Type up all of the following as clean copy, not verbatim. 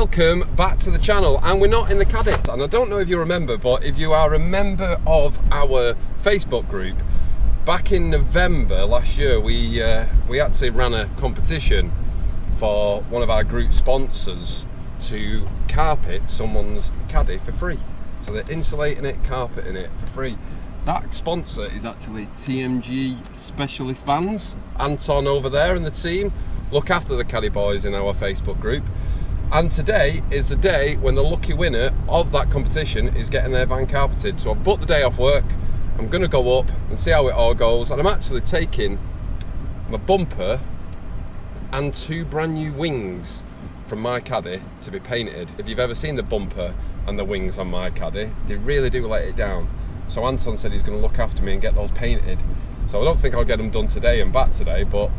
welcome back to the channel. And we're not in the Caddy, and I don't know if you remember, but if you are a member of our Facebook group, back in November last year we actually ran a competition for one of our group sponsors to carpet someone's Caddy for free. So they're insulating it, carpeting it for free. That sponsor is actually TMG Specialist Vans. Anton over there and the team look after the Caddy Boys in our Facebook group. And today is the day when the lucky winner of that competition is getting their van carpeted. So I've booked the day off work. I'm gonna go up and see how it all goes. And I'm actually taking my bumper and two brand new wings from my Caddy to be painted. If you've ever seen the bumper and the wings on my Caddy, they really do let it down. So Anton said he's gonna look after me and get those painted. So I don't think I'll get them done today and back today, but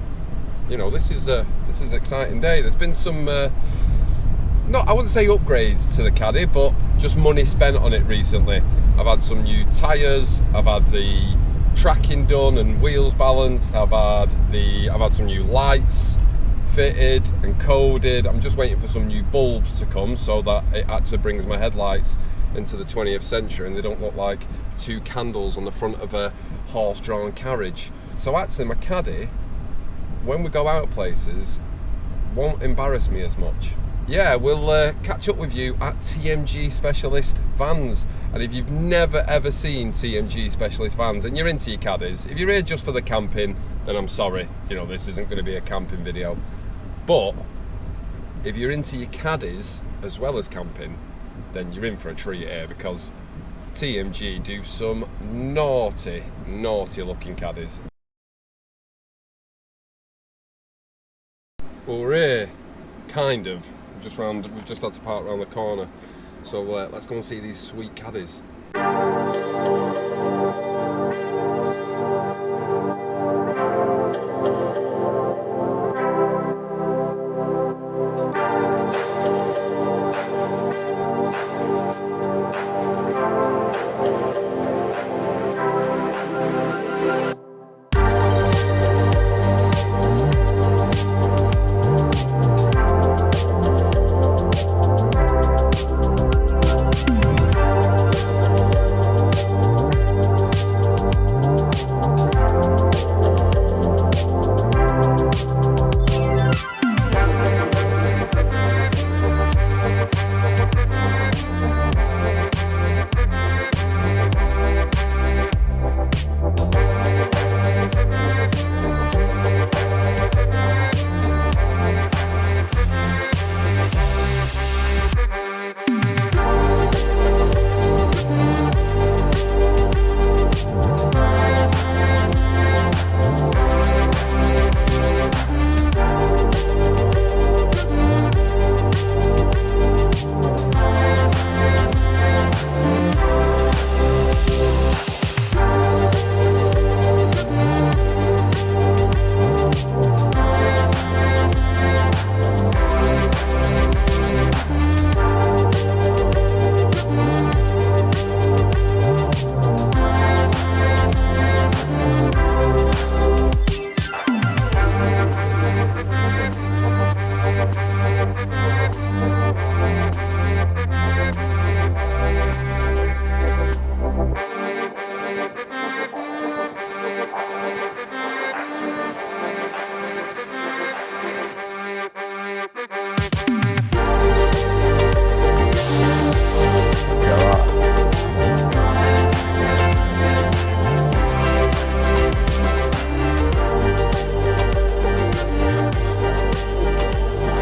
you know, this is an exciting day. There's been some, I wouldn't say upgrades to the Caddy, but just money spent on it recently. I've had some new tyres, I've had the tracking done and wheels balanced, I've had some new lights fitted and coded. I'm just waiting for some new bulbs to come so that it actually brings my headlights into the 20th century and they don't look like two candles on the front of a horse-drawn carriage. So actually my Caddy, when we go out places, won't embarrass me as much. Yeah, we'll catch up with you at TMG Specialist Vans. And if you've never ever seen TMG Specialist Vans and you're into your Caddies, if you're here just for the camping, then I'm sorry, you know, this isn't going to be a camping video. But if you're into your Caddies as well as camping, then you're in for a treat here, because TMG do some naughty looking Caddies. Well, we're here, kind of. We've just had to park around the corner. So let's go and see these sweet Caddies.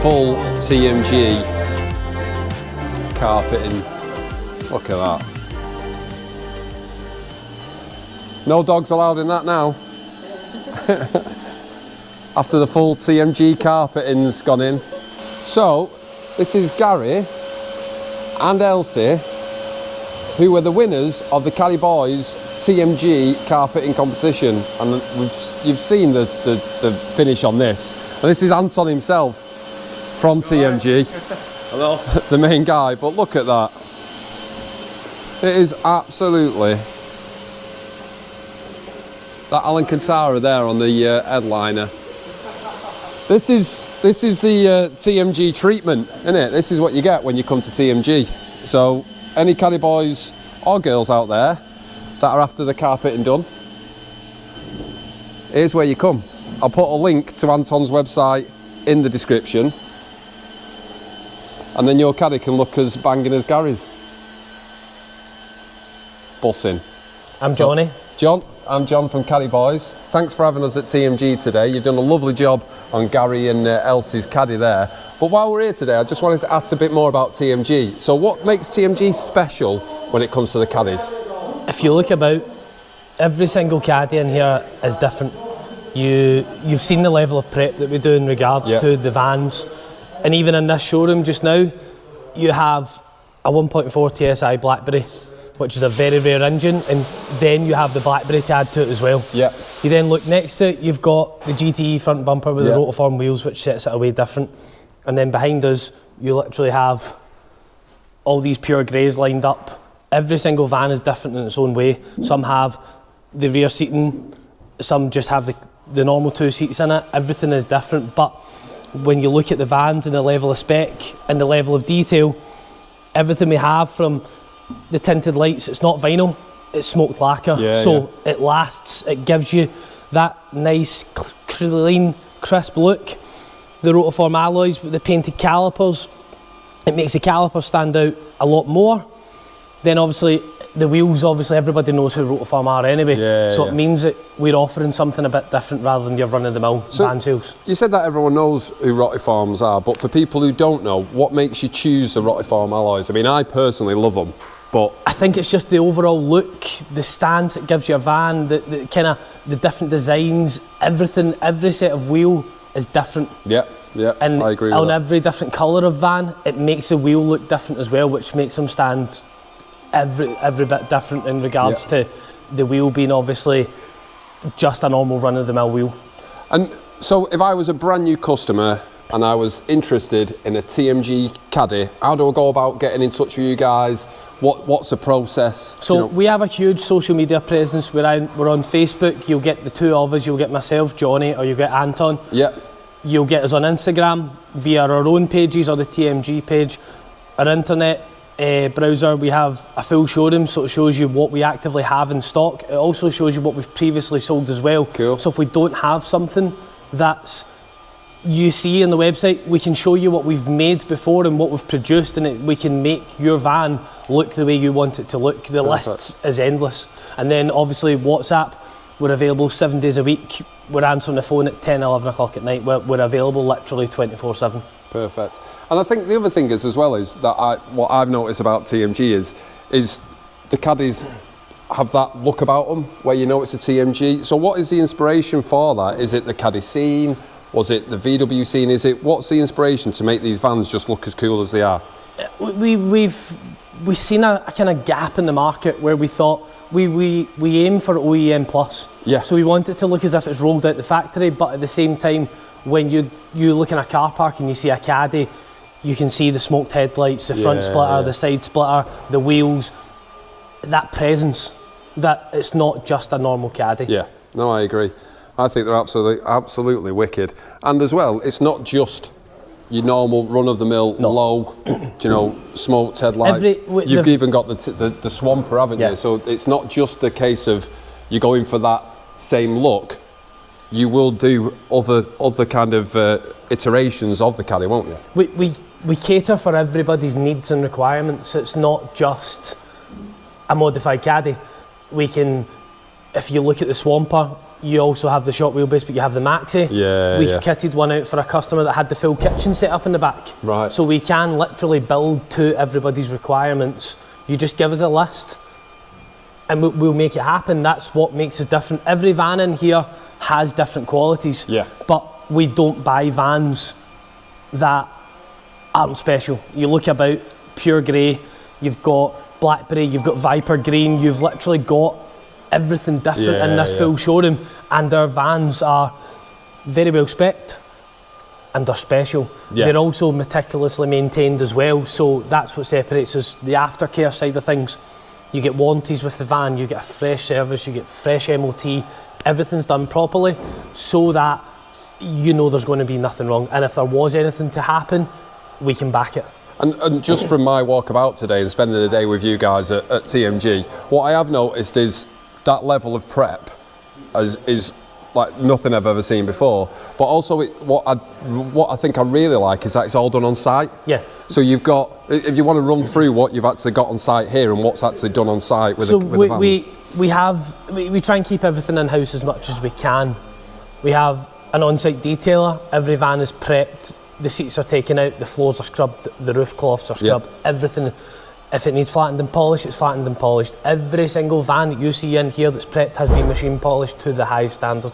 Full TMG carpeting. Look at that. No dogs allowed in that now. After the full TMG carpeting's gone in. So this is Gary and Elsie, who were the winners of the Caddy Boyz TMG Carpeting Competition. And you've seen the finish on this. And this is Anton himself from TMG. Hello. The main guy, but look at that. It is absolutely... That Alcantara there on the headliner. This is the TMG treatment, isn't it? This is what you get when you come to TMG. So any Caddy boys or girls out there that are after the carpeting done, here's where you come. I'll put a link to Anton's website in the description, and then your caddy can look as banging as Gary's. Bussing. I'm Johnny. I'm John from Caddy Boyz. Thanks for having us at TMG today. You've done a lovely job on Gary and Elsie's caddy there. But while we're here today, I just wanted to ask a bit more about TMG. So what makes TMG special when it comes to the caddies? If you look about, every single caddy in here is different. You've seen the level of prep that we do in regards to the vans. And even in this showroom just now, you have a 1.4 TSI Blackberry, which is a very rare engine, and then you have the Blackberry to add to it as well. Yeah. You then look next to it, you've got the GTE front bumper with the rotiform wheels, which sets it away different. And then behind us, you literally have all these pure greys lined up. Every single van is different in its own way. Some have the rear seating, some just have the normal 2 seats in it. Everything is different, but when you look at the vans and the level of spec and the level of detail, everything we have from the tinted lights, it's not vinyl, it's smoked lacquer, it lasts, it gives you that nice clean crisp look. The rotiform alloys with the painted calipers, it makes the calipers stand out a lot more. Then obviously the wheels, everybody knows who rotiform are anyway, so it means that we're offering something a bit different rather than your run-of-the-mill van sales. You said that everyone knows who rotiforms are, but for people who don't know, what makes you choose the rotiform alloys? I mean, I personally love them. But I think it's just the overall look, the stance it gives your van, the kind of the different designs, everything. Every set of wheel is different. Yeah, and I agree with on that. every different colour of van, it makes the wheel look different as well, which makes them stand every bit different in regards to the wheel being obviously just a normal run-of-the-mill wheel. And so, if I was a brand new customer and I was interested in a TMG Caddy, how do I go about getting in touch with you guys? What's the process? So we have a huge social media presence. We're on Facebook. You'll get the two of us. You'll get myself, Johnny, or you'll get Anton. Yeah. You'll get us on Instagram via our own pages or the TMG page. Our internet browser, we have a full showroom, so it shows you what we actively have in stock. It also shows you what we've previously sold as well. Cool. So if we don't have something that's you see on the website, we can show you what we've made before and what we've produced, and we can make your van look the way you want it to look. The list is endless. And then obviously WhatsApp, we're available 7 days a week. We're answering the phone at 10, 11 o'clock at night. We're available literally 24/7. Perfect. And I think the other thing is as well is that what I've noticed about TMG is the caddies have that look about them where you know it's a TMG. So what is the inspiration for that? Is it the caddy scene? Was it the VW scene? What's the inspiration to make these vans just look as cool as they are? We've seen a kind of gap in the market where we thought we aim for OEM plus. Yeah. So we want it to look as if it's rolled out the factory, but at the same time, when you look in a car park and you see a Caddy, you can see the smoked headlights, the front splitter, the side splitter, the wheels, that presence, that it's not just a normal Caddy. Yeah, no, I agree. I think they're absolutely wicked. And as well, it's not just your normal run-of-the-mill low, smoked headlights. You've even got the Swamper, haven't you? So it's not just a case of you going for that same look. You will do other kind of iterations of the Caddy, won't you? We cater for everybody's needs and requirements. It's not just a modified Caddy. We can, if you look at the Swamper, you also have the short wheelbase, but you have the Maxi. We've kitted one out for a customer that had the full kitchen set up in the back. Right. So we can literally build to everybody's requirements. You just give us a list and we'll make it happen. That's what makes us different. Every van in here has different qualities. Yeah. But we don't buy vans that aren't special. You look about pure grey, you've got Blackberry, you've got Viper Green, you've literally got everything different in this full showroom, and our vans are very well spec'd and they're special. They're also meticulously maintained as well, so that's what separates us. The aftercare side of things, you get warranties with the van, you get a fresh service, you get fresh MOT, everything's done properly so that you know there's going to be nothing wrong. And if there was anything to happen, we can back it. And just from my walkabout today and spending the day with you guys at TMG, what I have noticed is that level of prep is like nothing I've ever seen before. But also, what I think I really like is that it's all done on site. Yeah. So you've got, if you want to run through what you've actually got on site here and what's actually done on site with the vans. We try and keep everything in house as much as we can. We have an on-site detailer. Every van is prepped. The seats are taken out. The floors are scrubbed. The roof cloths are scrubbed. Everything. If it needs flattened and polished, it's flattened and polished. Every single van that you see in here that's prepped has been machine polished to the highest standard.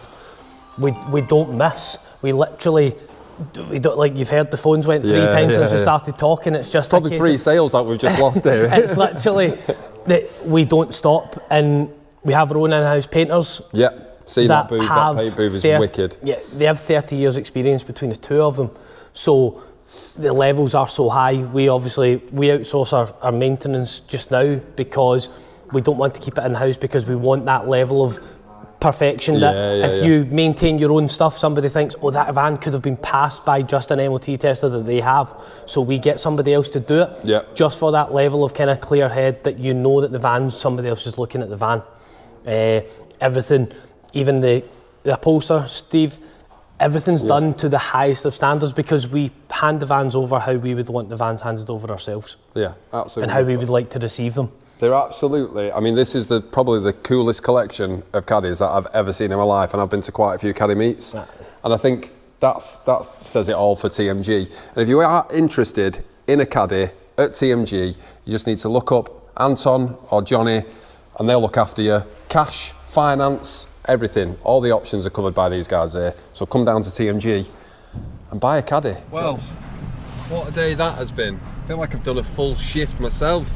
We don't miss. We literally, we don't, like you've heard, the phones went three times since we started talking. It's just probably 3 sales that we've just lost here. It's literally that we don't stop, and we have our own in-house painters. Yeah, see that booth, that paint booth is wicked. Yeah, they have 30 years experience between the two of them. So the levels are so high. We outsource our maintenance just now because we don't want to keep it in-house, because we want that level of perfection if you maintain your own stuff, somebody thinks, oh, that van could have been passed by just an MOT tester that they have. So we get somebody else to do it just for that level of kind of clear head that you know that the van, somebody else is looking at the van. Everything, even the upholster, Steve, everything's done to the highest of standards, because we hand the vans over how we would want the vans handed over ourselves. Yeah, absolutely. And how we would like to receive them. They're absolutely, I mean, this is probably the coolest collection of caddies that I've ever seen in my life, and I've been to quite a few caddy meets. And I think that says it all for TMG. And if you are interested in a caddy at TMG, you just need to look up Anton or Johnny, and they'll look after you. Cash, finance, everything. All the options are covered by these guys here. So come down to TMG and buy a caddy. Well, what a day that has been. I feel like I've done a full shift myself.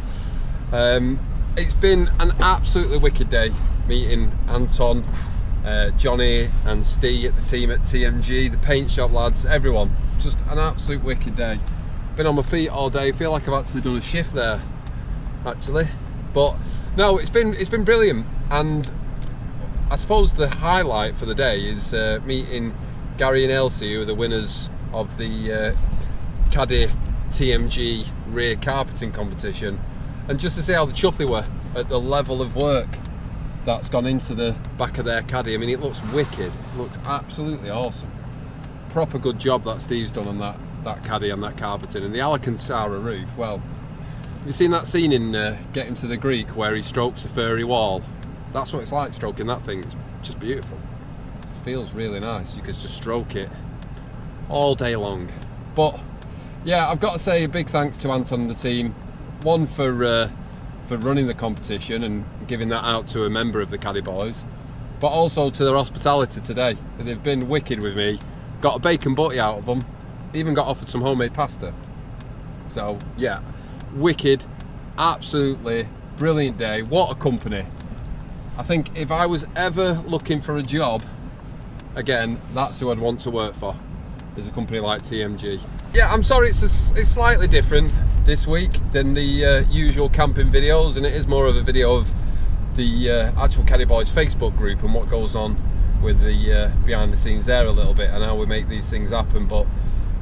It's been an absolutely wicked day meeting Anton, Johnny and Steve at the team at TMG, the paint shop lads, everyone. Just an absolute wicked day. Been on my feet all day. Feel like I've actually done a shift there, actually. But no, it's been brilliant. And I suppose the highlight for the day is meeting Gary and Elsie, who are the winners of the Caddy TMG rear carpeting competition, and just to see how the chuffed they were at the level of work that's gone into the back of their caddy. I mean, it looks wicked. It looks absolutely awesome. Proper good job that Steve's done on that caddy and that carpeting. And the Alcantara roof, well, have you seen that scene in Get Him to the Greek where he strokes the furry wall? That's what it's like stroking that thing. It's just beautiful. It feels really nice. You could just stroke it all day long. But yeah, I've got to say a big thanks to Anton and the team. One for running the competition and giving that out to a member of the Caddy Boyz, but also to their hospitality today. They've been wicked with me. Got a bacon butty out of them. Even got offered some homemade pasta. So yeah, wicked, absolutely brilliant day. What a company. I think if I was ever looking for a job again, that's who I'd want to work for, is a company like TMG. Yeah, I'm sorry it's slightly different this week than the usual camping videos, and it is more of a video of the actual Caddy Boyz Facebook group and what goes on with the behind the scenes there a little bit and how we make these things happen. But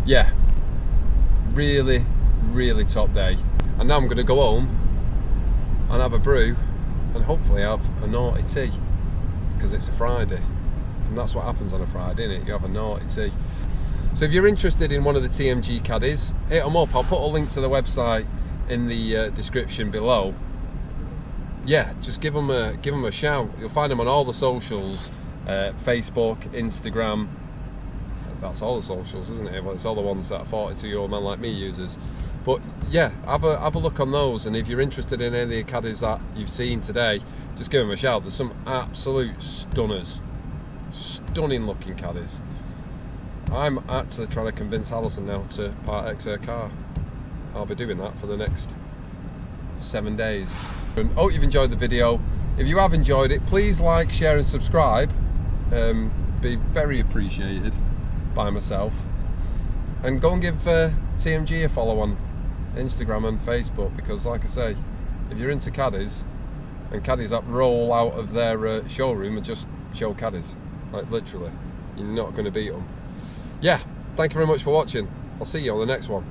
yeah, really, really top day. And now I'm going to go home and have a brew and hopefully have a naughty tea, because it's a Friday and that's what happens on a Friday, isn't it? You have a naughty tea. So if you're interested in one of the TMG caddies, hit them up. I'll put a link to the website in the description below. Yeah, just give them a shout. You'll find them on all the socials, Facebook, Instagram. That's all the socials, isn't it? Well, it's all the ones that a 42-year-old man like me uses. But yeah, have a look on those. And if you're interested in any of the caddies that you've seen today, just give them a shout. There's some absolute stunners, stunning looking caddies. I'm actually trying to convince Alison now to part X her car. I'll be doing that for the next 7 days. And hope you've enjoyed the video. If you have enjoyed it, please like, share and subscribe. Be very appreciated by myself. And go and give TMG a follow on Instagram and Facebook, because like I say, if you're into caddies, and caddies that roll out of their showroom and just show caddies, like literally, You're not going to beat them. Yeah, thank you very much for watching. I'll see you on the next one.